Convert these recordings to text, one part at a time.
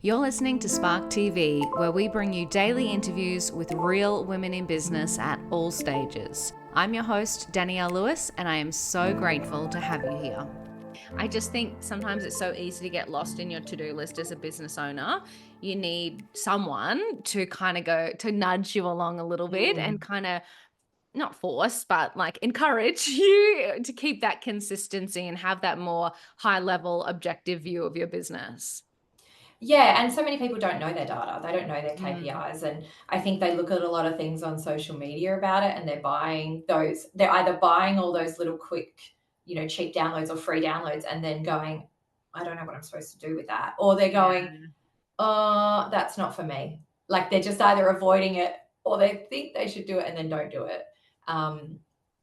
You're listening to Spark TV, where we bring you daily interviews with real women in business at all stages. I'm your host, Danielle Lewis, and I am so grateful to have you here. I just think sometimes it's so easy to get lost in your to-do list as a business owner. You need someone to kind of go to nudge you along a little bit and kind of not force, but like encourage you to keep that consistency and have that more high level objective view of your business. Yeah, and so many people don't know their data. They don't know their Mm. KPIs. And I think they look at a lot of things on social media about it and they're either buying all those little quick, cheap downloads or free downloads and then going, I don't know what I'm supposed to do with that. Or they're Yeah. going, oh, that's not for me. Like they're just either avoiding it or they think they should do it and then don't do it.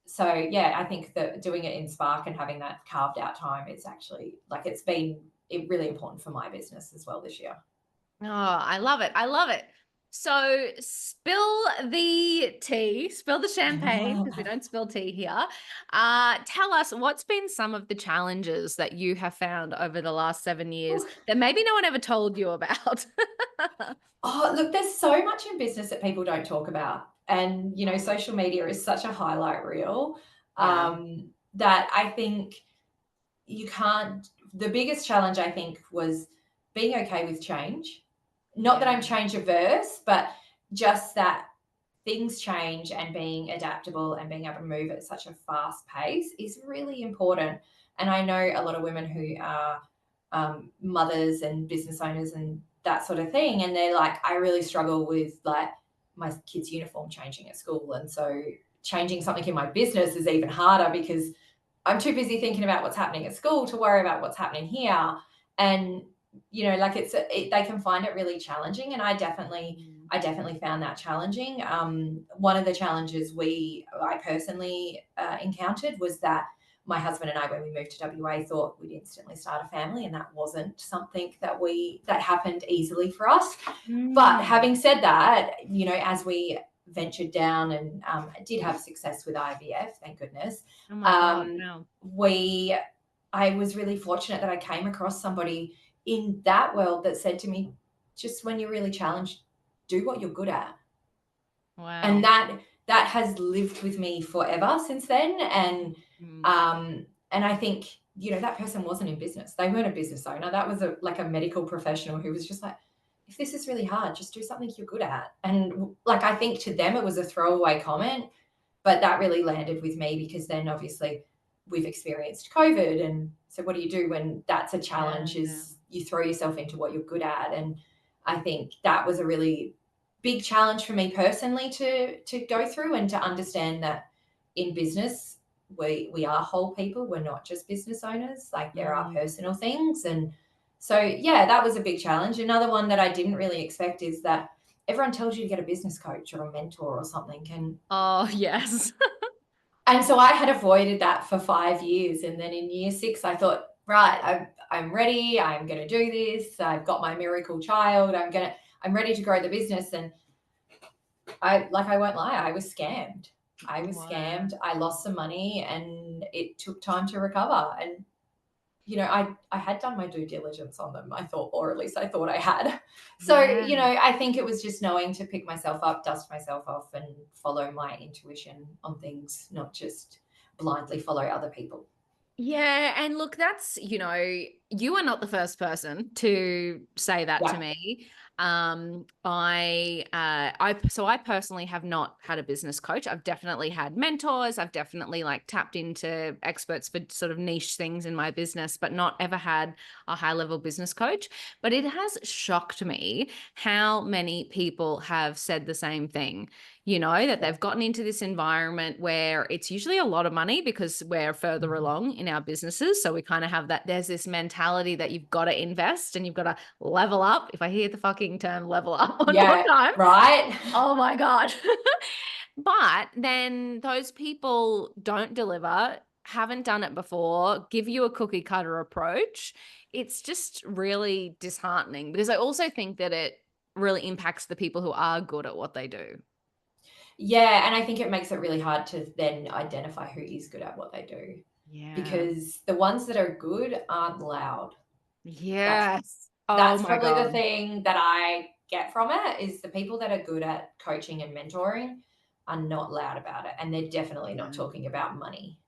So yeah, I think that doing it in Spark and having that carved out time is actually it's been really important for my business as well this year. Oh, I love it. I love it. So spill the tea, spill the champagne, because we don't spill tea here. Tell us what's been some of the challenges that you have found over the last 7 years that maybe no one ever told you about. Oh, look, there's so much in business that people don't talk about. And, social media is such a highlight reel Yeah. that I think you can't. The biggest challenge, I think, was being okay with change. Not that Yeah. I'm change averse, but just that things change and being adaptable and being able to move at such a fast pace is really important. And I know a lot of women who are mothers and business owners and that sort of thing. And they're like, I really struggle with like my kid's uniform changing at school. And so changing something in my business is even harder because I'm too busy thinking about what's happening at school to worry about what's happening here. And, they can find it really challenging. And I definitely found that challenging. One of the challenges I personally encountered was that my husband and I, when we moved to WA, thought we'd instantly start a family, and that wasn't something that happened easily for us. But Mm. having said that, as we ventured down and did have success with IVF, thank goodness, Oh my God. um, No. I was really fortunate that I came across somebody in that world that said to me, just when you're really challenged, do what you're good at. And Wow. that has lived with me forever since then. Mm. And I think, that person wasn't in business. They weren't a business owner. That was like a medical professional who was just like, if this is really hard, just do something you're good at. And like, I think to them, it was a throwaway comment, but that really landed with me because then obviously we've experienced COVID. And so what do you do when that's a Yeah. challenge is you throw yourself into what you're good at. And I think that was a really big challenge for me personally to go through and to understand that in business we are whole people. We're not just business owners. Like there are Mm. personal things. And so yeah, that was a big challenge. Another one that I didn't really expect is that everyone tells you to get a business coach or a mentor or something. Oh, yes. And so I had avoided that for 5 years. And then in year 6, I thought, right, I'm ready. I'm going to do this. I've got my miracle child. I'm ready to grow the business. And I won't lie, I was scammed. I was Wow. scammed. I lost some money and it took time to recover. And, I had done my due diligence on them, I thought, or at least I thought I had. So, Yeah. I think it was just knowing to pick myself up, dust myself off, and follow my intuition on things, not just blindly follow other people. Yeah, and look, that's, you are not the first person to say that to Yeah. me. So I personally have not had a business coach. I've definitely had mentors. I've definitely like tapped into experts for sort of niche things in my business, but not ever had a high level business coach. But it has shocked me how many people have said the same thing, that Yeah. they've gotten into this environment where it's usually a lot of money because we're further Mhm. along in our businesses. So we kind of have that, there's this mentality that you've got to invest and you've got to level up. If I hear the fucking term level up one more Yeah, time, right? oh my God. But then those people don't deliver, haven't done it before, give you a cookie cutter approach. It's just really disheartening because I also think that it really impacts the people who are good at what they do. Yeah, and I think it makes it really hard to then identify who is good at what they do Yeah. because the ones that are good aren't loud. That's Yes. Oh That's my probably the God. thing that I get from it, is the people that are good at coaching and mentoring are not loud about it, and they're definitely not Yeah. talking about money.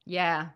Yeah.